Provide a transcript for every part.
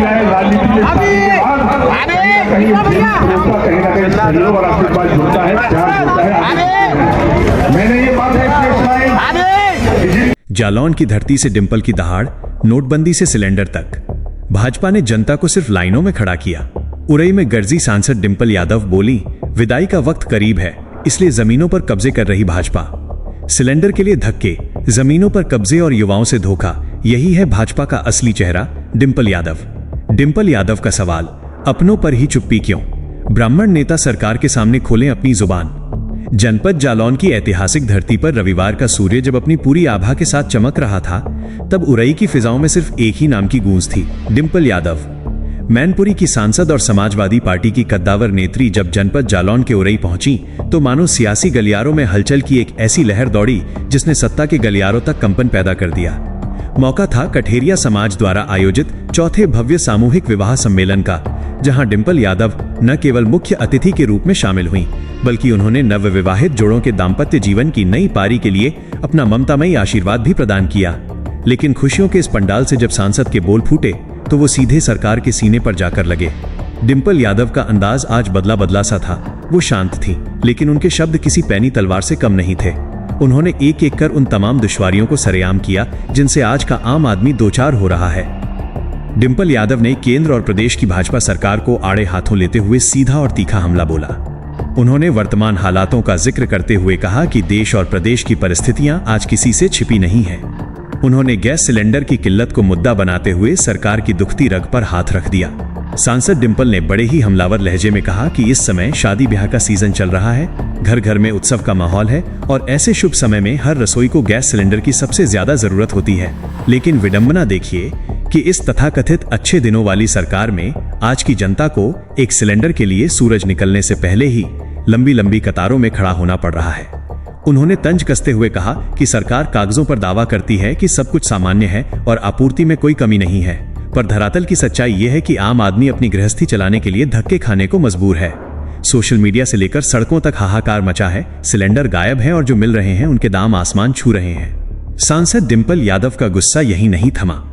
है राजनीति में कहीं ना कहीं सहयोग और आपके पास जुड़ता है, प्यार जुड़ता है। मैंने ये बात है जालौन की धरती से डिंपल की दहाड़, नोटबंदी से सिलेंडर तक, भाजपा ने जनता को सिर्फ लाइनों में खड़ा किया। उरई में गर्जी सांसद डिंपल यादव बोली, विदाई का वक्त करीब है, इसलिए जमीनों पर कब्जे कर रही भाजपा। सिलेंडर के लिए धक्के, जमीनों पर कब्जे और युवाओं से धोखा, यही है भाजपा का असली चेहरा डिंपल यादव। डिंपल यादव का सवाल, अपनों पर ही चुप्पी क्यों? ब्राह्मण नेता सरकार के सामने खोलें अपनी जुबान। जनपद जालौन की ऐतिहासिक धरती पर रविवार का सूर्य जब अपनी पूरी आभा के साथ चमक रहा था, तब उरई की फिजाओं में सिर्फ एक ही नाम की गूंज थी, डिंपल यादव। मैनपुरी की सांसद और समाजवादी पार्टी की कद्दावर नेत्री जब जनपद जालौन के उरई पहुंची, तो मानो सियासी गलियारों में हलचल की एक ऐसी लहर दौड़ी जिसने सत्ता के गलियारों तक कंपन पैदा कर दिया। मौका था कठेरिया समाज द्वारा आयोजित चौथे भव्य सामूहिक विवाह सम्मेलन का, जहां डिंपल यादव न केवल मुख्य अतिथि के रूप में शामिल हुईं, बल्कि उन्होंने नवविवाहित जोड़ों के दाम्पत्य जीवन की नई पारी के लिए अपना ममतामयी आशीर्वाद भी प्रदान किया। लेकिन खुशियों के इस पंडाल से जब सांसद के बोल फूटे, तो वो सीधे सरकार के सीने पर जाकर लगे। डिंपल यादव का अंदाज आज बदला बदला सा था। वो शांत थी, लेकिन उनके शब्द किसी पैनी तलवार से कम नहीं थे। उन्होंने एक एक कर उन तमाम दुश्वारियों को सरेआम किया जिनसे आज का आम आदमी दोचार हो रहा है। डिंपल यादव ने केंद्र और प्रदेश की भाजपा सरकार को आड़े हाथों लेते हुए सीधा और तीखा हमला बोला। उन्होंने वर्तमान हालातों का जिक्र करते हुए कहा कि देश और प्रदेश की परिस्थितियां आज किसी से छिपी नहीं हैं। उन्होंने गैस सिलेंडर की किल्लत को मुद्दा बनाते हुए सरकार की दुखती रग पर हाथ रख दिया। सांसद डिंपल ने बड़े ही हमलावर लहजे में कहा कि इस समय शादी ब्याह का सीजन चल रहा है, घर घर में उत्सव का माहौल है और ऐसे शुभ समय में हर रसोई को गैस सिलेंडर की सबसे ज्यादा जरूरत होती है। लेकिन विडंबना देखिए कि इस तथाकथित अच्छे दिनों वाली सरकार में आज की जनता को एक सिलेंडर के लिए सूरज निकलने से पहले ही लंबी लंबी कतारों में खड़ा होना पड़ रहा है। उन्होंने तंज कसते हुए कहा कि सरकार कागजों पर दावा करती है कि सब कुछ सामान्य है और आपूर्ति में कोई कमी नहीं है, पर धरातल की सच्चाई यह है कि आम आदमी अपनी गृहस्थी चलाने के लिए धक्के खाने को मजबूर है। सोशल मीडिया से लेकर सड़कों तक हाहाकार मचा है, सिलेंडर गायब हैं और जो मिल रहे हैं उनके दाम आसमान छू रहे हैं। सांसद डिंपल यादव का गुस्सा यही नहीं थमा।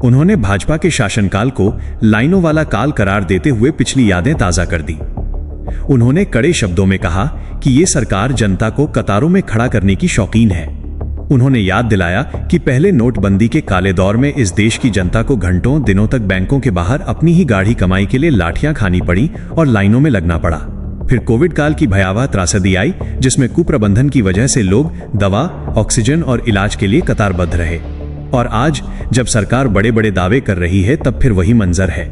उन्होंने भाजपा के शासनकाल को लाइनों वाला काल करार देते हुए पिछली यादें ताजा कर दी। उन्होंने कड़े शब्दों में कहा कि ये सरकार जनता को कतारों में खड़ा करने की शौकीन है। उन्होंने याद दिलाया कि पहले नोटबंदी के काले दौर में इस देश की जनता को घंटों दिनों तक बैंकों के बाहर अपनी ही गाढ़ी कमाई के लिए लाठियां खानी पड़ी और लाइनों में लगना पड़ा। फिर कोविड काल की भयावह त्रासदी आई, जिसमें कुप्रबंधन की वजह से लोग दवा, ऑक्सीजन और इलाज के लिए कतारबद्ध रहे। और आज जब सरकार बड़े बड़े दावे कर रही है, तब फिर वही मंजर है।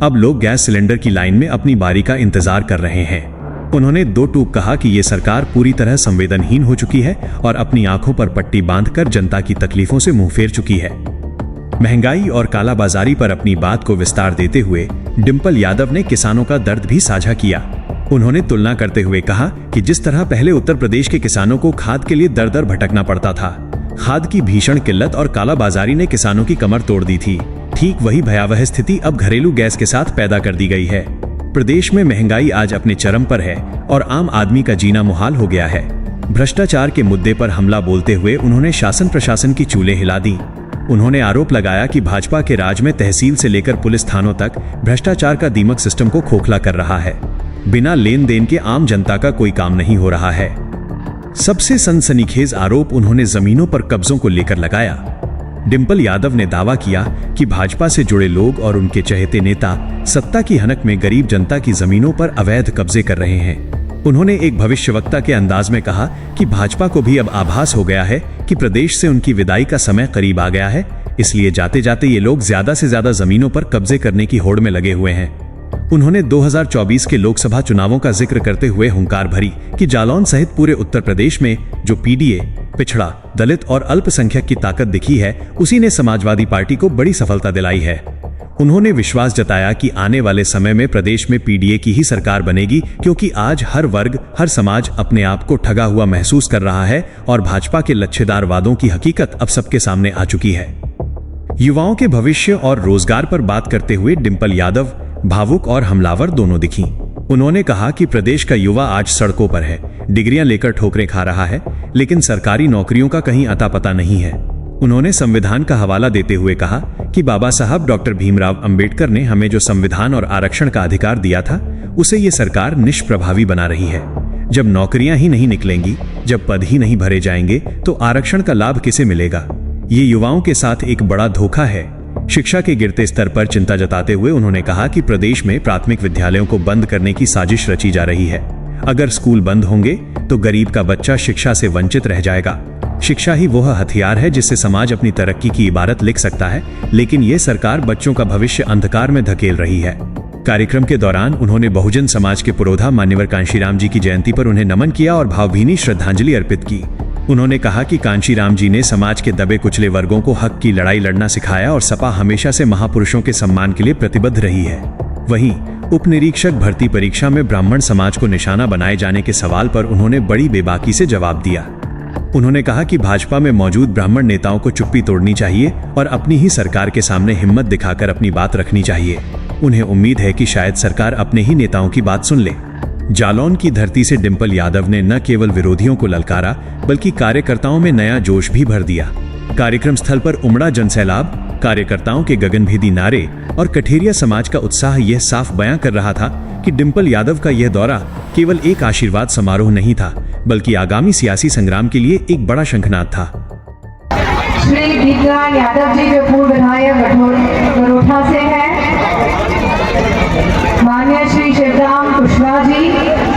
अब लोग गैस सिलेंडर की लाइन में अपनी बारी का इंतजार कर रहे हैं। उन्होंने दो टूक कहा कि ये सरकार पूरी तरह संवेदनहीन हो चुकी है और अपनी आंखों पर पट्टी बांधकर जनता की तकलीफों से मुंह फेर चुकी है। महंगाई और कालाबाजारी पर अपनी बात को विस्तार देते हुए डिंपल यादव ने किसानों का दर्द भी साझा किया। उन्होंने तुलना करते हुए कहा कि जिस तरह पहले उत्तर प्रदेश के किसानों को खाद के लिए दर दर भटकना पड़ता था, खाद की भीषण किल्लत और कालाबाजारी ने किसानों की कमर तोड़ दी थी, ठीक वही भयावह स्थिति अब घरेलू गैस के साथ पैदा कर दी गई है। प्रदेश में महंगाई आज अपने चरम पर है और आम आदमी का जीना मुहाल हो गया है। भ्रष्टाचार के मुद्दे पर हमला बोलते हुए उन्होंने शासन प्रशासन की चूलें हिला दी। उन्होंने आरोप लगाया कि भाजपा के राज में तहसील से लेकर पुलिस थानों तक भ्रष्टाचार का दीमक सिस्टम को खोखला कर रहा है। बिना लेन देन के आम जनता का कोई काम नहीं हो रहा है। सबसे सनसनीखेज आरोप उन्होंने जमीनों पर कब्जों को लेकर लगाया। डिंपल यादव ने दावा किया कि भाजपा से जुड़े लोग और उनके चहेते नेता सत्ता की हनक में गरीब जनता की जमीनों पर अवैध कब्जे कर रहे हैं। उन्होंने एक भविष्यवक्ता के अंदाज में कहा कि भाजपा को भी अब आभास हो गया है कि प्रदेश से उनकी विदाई का समय करीब आ गया है, इसलिए जाते जाते ये लोग ज्यादा से ज्यादा जमीनों पर कब्जे करने की होड़ में लगे हुए हैं। उन्होंने 2024 के लोकसभा चुनावों का जिक्र करते हुए हुंकार भरी कि जालौन सहित पूरे उत्तर प्रदेश में जो पीडीए, पिछड़ा, दलित और अल्पसंख्यक की ताकत दिखी है, उसी ने समाजवादी पार्टी को बड़ी सफलता दिलाई है। उन्होंने विश्वास जताया कि आने वाले समय में प्रदेश में पीडीए की ही सरकार बनेगी, क्योंकि आज हर वर्ग, हर समाज अपने आप को ठगा हुआ महसूस कर रहा है और भाजपा के लच्छेदार वादों की हकीकत अब सबके सामने आ चुकी है। युवाओं के भविष्य और रोजगार पर बात करते हुए डिंपल यादव भावुक और हमलावर दोनों दिखीं। उन्होंने कहा कि प्रदेश का युवा आज सड़कों पर है, डिग्रियां लेकर ठोकरें खा रहा है, लेकिन सरकारी नौकरियों का कहीं अता पता नहीं है। उन्होंने संविधान का हवाला देते हुए कहा कि बाबा साहब डॉक्टर भीमराव अंबेडकर ने हमें जो संविधान और आरक्षण का अधिकार दिया था उसे ये सरकार निष्प्रभावी बना रही है। जब नौकरियां ही नहीं निकलेंगी, जब पद ही नहीं भरे जाएंगे तो आरक्षण का लाभ किसे मिलेगा? ये युवाओं के साथ एक बड़ा धोखा है। शिक्षा के गिरते स्तर पर चिंता जताते हुए उन्होंने कहा कि प्रदेश में प्राथमिक विद्यालयों को बंद करने की साजिश रची जा रही है। अगर स्कूल बंद होंगे तो गरीब का बच्चा शिक्षा से वंचित रह जाएगा। शिक्षा ही वह हथियार है जिससे समाज अपनी तरक्की की इबारत लिख सकता है, लेकिन ये सरकार बच्चों का भविष्य अंधकार में धकेल रही है। कार्यक्रम के दौरान उन्होंने बहुजन समाज के पुरोधा मान्यवर कांशीराम जी की जयंती पर उन्हें नमन किया और भावभीनी श्रद्धांजलि अर्पित की। उन्होंने कहा कि कांशीराम जी ने समाज के दबे कुचले वर्गों को हक की लड़ाई लड़ना सिखाया और सपा हमेशा से महापुरुषों के सम्मान के लिए प्रतिबद्ध रही है। वहीं उप निरीक्षक भर्ती परीक्षा में ब्राह्मण समाज को निशाना बनाए जाने के सवाल पर उन्होंने बड़ी बेबाकी से जवाब दिया। उन्होंने कहा कि भाजपा में मौजूद ब्राह्मण नेताओं को चुप्पी तोड़नी चाहिए और अपनी ही सरकार के सामने हिम्मत दिखाकर अपनी बात रखनी चाहिए। उन्हें उम्मीद है कि शायद सरकार अपने ही नेताओं की बात सुन ले। जालौन की धरती से डिंपल यादव ने न केवल विरोधियों को ललकारा बल्कि कार्यकर्ताओं में नया जोश भी भर दिया। कार्यक्रम स्थल पर उमड़ा जनसैलाब, कार्यकर्ताओं के गगनभेदी नारे और कठेरिया समाज का उत्साह यह साफ बयां कर रहा था कि डिंपल यादव का यह दौरा केवल एक आशीर्वाद समारोह नहीं था, बल्कि आगामी सियासी संग्राम के लिए एक बड़ा शंखनाद था। श्री दीपलाल यादव जी जो पूर्व विधायक गरोठा से हैं, मान्य श्री शिवराम कुशवाहा जी,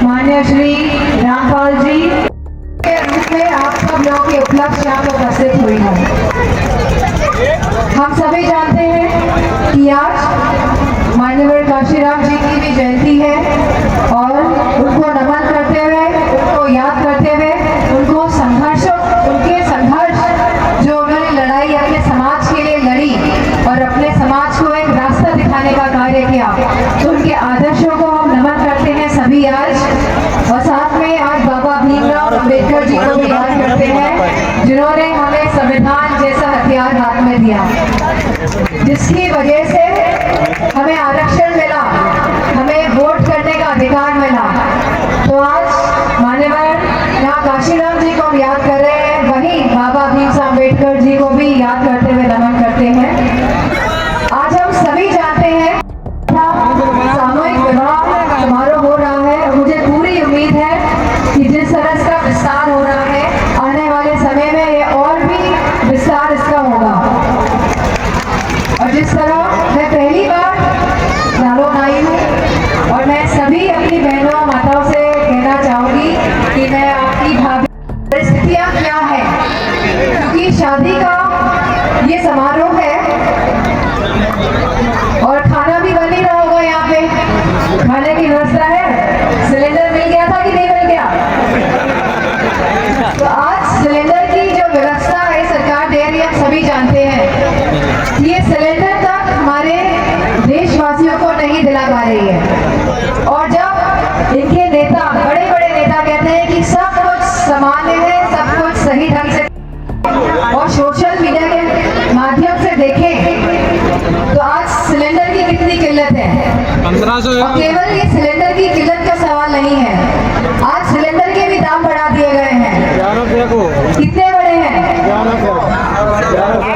मान्य श्री रामपाल जी के रूप में आप सब लोगों के उपलक्ष्य यहाँ पर उपस्थित हुई हैं। हम सभी जानते हैं कि आज मान्यवर कांशीराम जी की भी जयंती है और उनको नमन करते हुए, उनको याद करते हुए, उनके संघर्ष जो उन्होंने लड़ाई अपने समाज के लिए लड़ी और अपने समाज को एक रास्ता दिखाने का कार्य किया, तो उनके आदर्शों को हम नमन करते हैं सभी आज। और साथ में आज बाबा भीमराव अंबेडकर जी को भी याद करते हैं, जिन्होंने हमें संविधान जैसा हथियार हाथ में दिया, जिसकी वजह से हमें आरक्षण मिला, हमें वोट करने का अधिकार मिला। तो आज मान्यवर यहाँ कांशीराम जी को हम याद कर रहे हैं, वहीं बाबा भीमराव अंबेडकर जी को भी याद करते हुए नमन करते हैं। आज हम सभी जानते हैं सामूहिक विवाह समारोह हो रहा है। मुझे पूरी उम्मीद है कि जिस तरह इसका विस्तार हो रहा है, आने वाले समय में ये और भी विस्तार इसका होगा। और जिस तरह मैं पहली बार जालौन आई हूँ और मैं सभी अपनी बहनों माताओं से कहना चाहूंगी कि मैं आपकी भाभी परिस्थितियाँ क्या है, क्योंकि शादी का ये समारोह है और खाना भी बन ही रहा होगा। यहाँ पे खाने की व्यवस्था है। सिलेंडर मिल गया था कि नहीं मिल गया? तो आज सिलेंडर की जो व्यवस्था है सरकार दे रही है, हम सभी जानते हैं। ये सिलेंडर तक हमारे देशवासियों को नहीं दिला पा रही है। और जब इनके नेता, बड़े बड़े नेता कहते हैं कि सब कुछ सामान्य है, सब कुछ सही ढंग से, और सोशल मीडिया के माध्यम से देखें तो आज सिलेंडर की कितनी किल्लत है। 1500। और केवल ये सिलेंडर की किल्लत का सवाल नहीं है, आज सिलेंडर के भी दाम बढ़ा दिए गए हैं। कितने बड़े हैं?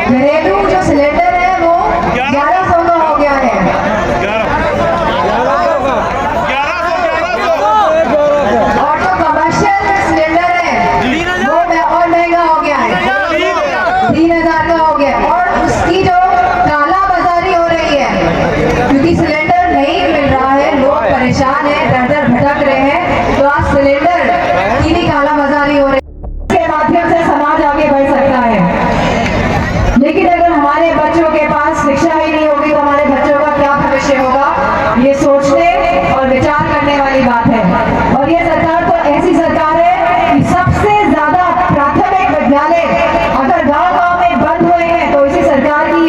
घरेलू जो सिलेंडर है वो 1100 का हो गया है। और जो कमर्शियल सिलेंडर है वो और महंगा हो गया है, 3000 का हो गया। और उसकी जो काला बाजारी हो रही है, क्योंकि सिलेंडर नहीं मिल रहा है, लोग परेशान हैं, दर दर भटक रहे हैं, तो आज सिलेंडर की भी काला बाजारी हो रही है। इसके माध्यम से समाज आगे बढ़ सकता है, लेकिन अगर हमारे बच्चों के पास शिक्षा ही नहीं होगी तो हमारे बच्चों का क्या भविष्य होगा, ये सोचने और विचार करने वाली बात है। और ये सरकार तो ऐसी सरकार है कि सबसे ज्यादा प्राथमिक विद्यालय अगर गाँव में बंद हुए हैं तो इसी सरकार की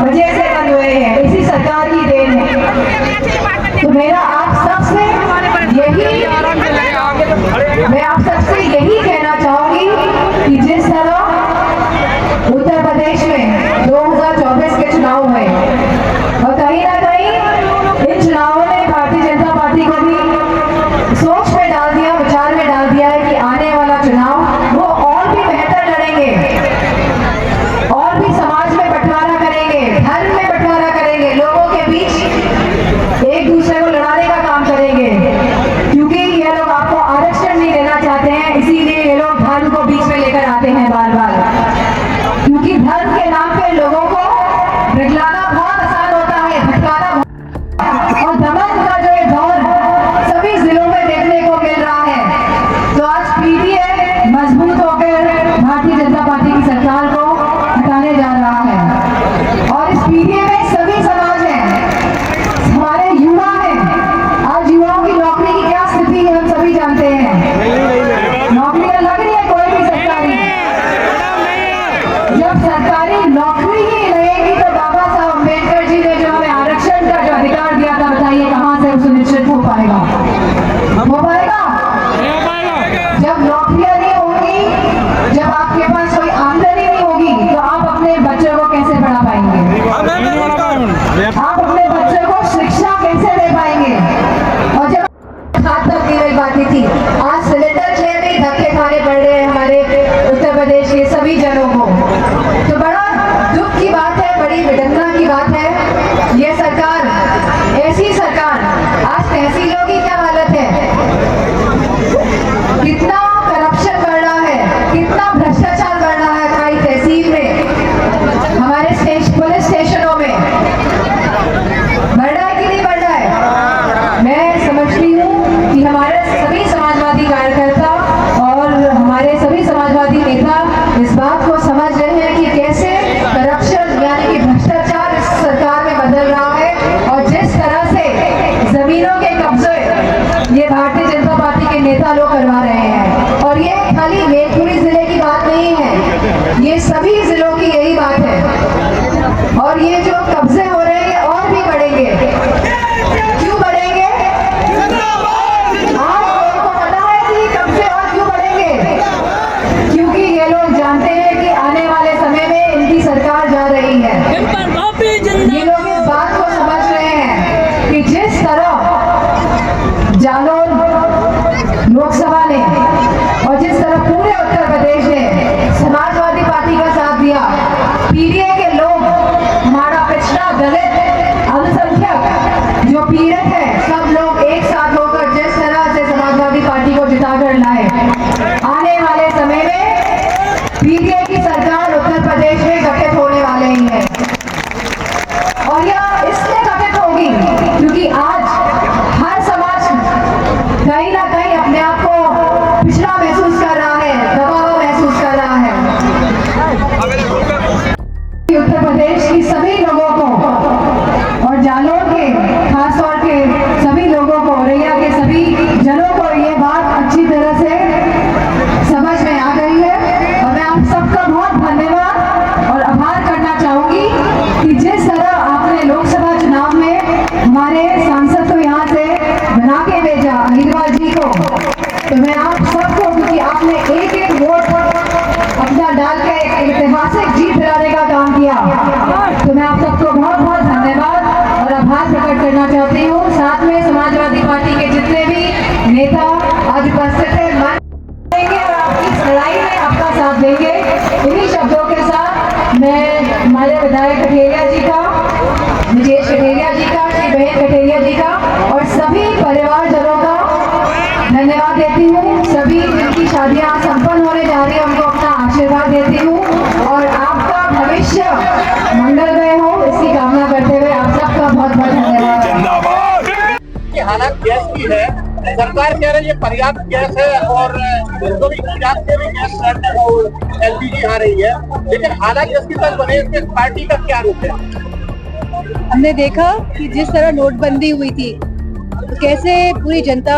वजह से बंद हुए हैं, इसी सरकार की देन है। तो मेरा आप सबसे यही कहना चाहूंगी कि जिस तरह उत्तर प्रदेश में 2024 के चुनाव हुए और कहीं ना कहीं इन चुनावों ने भारतीय जनता पार्टी को भी सोच में डाल दिया, विचार में डाल मिल पाती थी। आज सिलेंडर के लिए भी धक्के खाने पड़ रहे हैं हमारे उत्तर प्रदेश के सभी जनों को। तो बड़ा दुख की बात है, बड़ी विडंबना की बात है। ये सरकार, ऐसी सरकार, आज तहसीलों की क्या हालत है, कितना करप्शन बढ़ रहा है, कितना भ्रष्टाचार बढ़ रहा है हमारी तहसील में, हमारे पुलिस स्टेशनों में। बढ़ रहा है कि नहीं बढ़ रहा है? मैं समझती हूँ कि हमारे सभी समाजवादी कार्यकर्ता और हमारे सभी समाजवादी नेता इस बात को समझ रहे हैं कि कैसे करप्शन यानी कि भ्रष्टाचार इस सरकार में बदल रहा है, और जिस तरह से जमीनों के कब्जे ये भारतीय जनता पार्टी के नेता लोग करवा रहे हैं। और ये खाली मैनपुरी जिले की बात नहीं है, ये सभी जिलों की यही बात है। और ये जो कब्जे हो रहे हैं ये और भी बढ़ेंगे। क्यों बढ़ेंगे? आप लोगों को पता है कि कब्जे और क्यों बढ़ेंगे? क्योंकि ये लोग जानते हैं कि आने वाले समय में इनकी सरकार जा रही है। ये लोग इस बात को समझ रहे हैं कि जिस तरह जालौर लोकसभा ने और जिस तरह पूरे उत्तर प्रदेश ने समाजवादी पार्टी का साथ दिया, पीडीए के लोग, हमारा पिछड़ा दलित अल्पसंख्यक जो पीड़ित है, सब लोग एक साथ होकर जिस तरह से समाजवादी पार्टी को जिताकर लाए, आने वाले समय में पीडीए की सरकार उत्तर प्रदेश में गठित होने वाले ही है। और यह इसलिए गठित होगी क्योंकि आज हर समाज कहीं ना कहीं अपने आप को पिछड़ा महसूस कर रहा है, दबा हुआ महसूस कर रहा है। उत्तर प्रदेश की सभी लोगों को और जालौर के खास तौर के सभी लोगों को, औरैया के सभी जनों को ये बात अच्छी तरह से समझ में आ गई है। और मैं आप सबका बहुत धन्यवाद और आभार करना चाहूंगी कि जिस तरह आपने लोकसभा चुनाव में हमारे सांसद को यहाँ से बना के भेजा, अहिरवाल जी को, तो मैं आप सबको, क्योंकि आपने एक एक वोट अपना डाल के एक ऐतिहासिक जीत दिलाने का काम किया, तो मैं आप सबको बहुत बहुत धन्यवाद और आभार प्रकट करना चाहती हूँ। साथ में समाजवादी पार्टी के जितने भी नेता आज उपस्थित है, मान देंगे और आपकी इस लड़ाई में आपका साथ देंगे। इन्हीं शब्दों के साथ मैं हमारे विधायक कठेरिया जी का, विजेश कठेरिया जी का, श्री बहन कठेरिया जी का और सभी परिवारजनों का धन्यवाद देती हूँ। सभी जिनकी शादियाँ संपन्न होने जा रही है उनको अपना आशीर्वाद देती हूँ और आपका भविष्य मंगलमय हो, इसकी कामना करते हुए आप सबका बहुत बहुत धन्यवाद। हालात गैस की है, सरकार कह रही है पर्याप्त गैस है और तो भी गुजरात से भी गैस सिलेंडर और एलपीजी आ रही है, लेकिन हालात जिसकी तरफ बने इसके पार्टी का क्या रुख है? हमने देखा कि जिस तरह नोटबंदी हुई थी तो कैसे पूरी जनता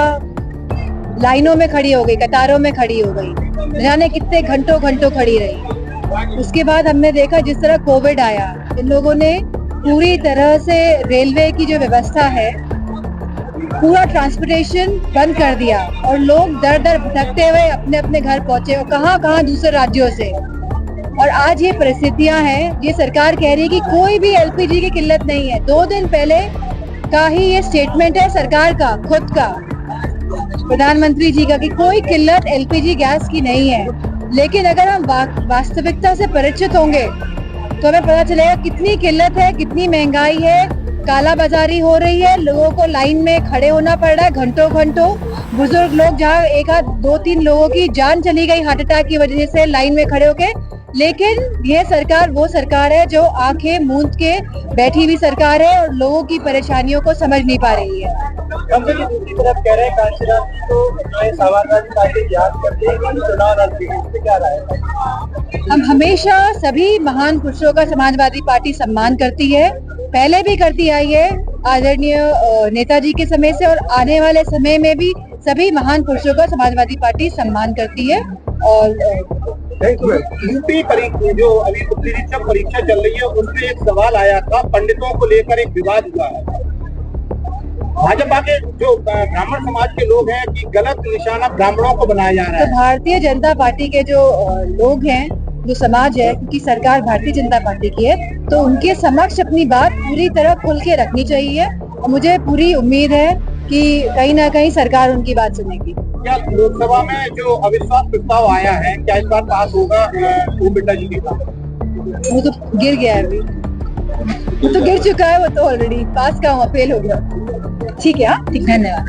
लाइनों में खड़ी हो गई, कतारों में खड़ी हो गई, जाने कितने घंटों घंटों खड़ी रही। उसके बाद हमने देखा जिस तरह कोविड आया, इन लोगों ने पूरी तरह से रेलवे की जो व्यवस्था है, पूरा ट्रांसपोर्टेशन बंद कर दिया और लोग दर दर भटकते हुए अपने अपने घर पहुंचे और कहाँ दूसरे राज्यों से। और आज ये परिस्थितियां हैं, ये सरकार कह रही है कि कोई भी एलपीजी की किल्लत नहीं है। 2 दिन पहले का ही ये स्टेटमेंट है सरकार का, खुद का, प्रधानमंत्री जी का, कि कोई किल्लत एलपीजी गैस की नहीं है। लेकिन अगर हम वास्तविकता से परिचित होंगे तो हमें पता चलेगा कितनी किल्लत है, कितनी महंगाई है, काला बाजारी हो रही है, लोगों को लाइन में खड़े होना पड़ रहा है घंटों घंटों। बुजुर्ग लोग, जहाँ 1-2-3 लोगों की जान चली गई हार्ट अटैक की वजह से लाइन में खड़े होके। लेकिन ये सरकार वो सरकार है जो आंखें मूंद के बैठी हुई सरकार है और लोगों की परेशानियों को समझ नहीं पा रही है। दूसरी तरफ कह रहे हैं कांशीराम जी तो समाजवादी पार्टी याद करते हैं कि चुनाव रणनीति क्या राय है? हम हमेशा सभी महान पुरुषों का समाजवादी पार्टी सम्मान करती है, पहले भी करती आई है आदरणीय नेताजी के समय से, और आने वाले समय में भी सभी महान पुरुषों का समाजवादी पार्टी सम्मान करती है। और यूपी जो अभी निरीक्षक परीक्षा चल रही है उसमें एक सवाल आया था, पंडितों को लेकर एक विवाद हुआ है। भाजपा के जो ब्राह्मण समाज के लोग हैं कि गलत निशाना ब्राह्मणों को बनाया जा रहा है। तो भारतीय जनता पार्टी के जो लोग हैं, जो समाज है, क्योंकि सरकार भारतीय जनता पार्टी की है, तो उनके समक्ष अपनी बात पूरी तरह खुल के रखनी चाहिए। और मुझे पूरी उम्मीद है कि कहीं ना कहीं सरकार उनकी बात सुनेगी। क्या लोकसभा में जो अविश्वास प्रस्ताव आया है क्या इस बार पास होगा ओम बिरला जी के साथ? वो तो गिर गया है अभी, वो तो गिर चुका है, वो तो ऑलरेडी पास का हुआ, फेल हो गया। ठीक है, हाँ, ठीक, धन्यवाद।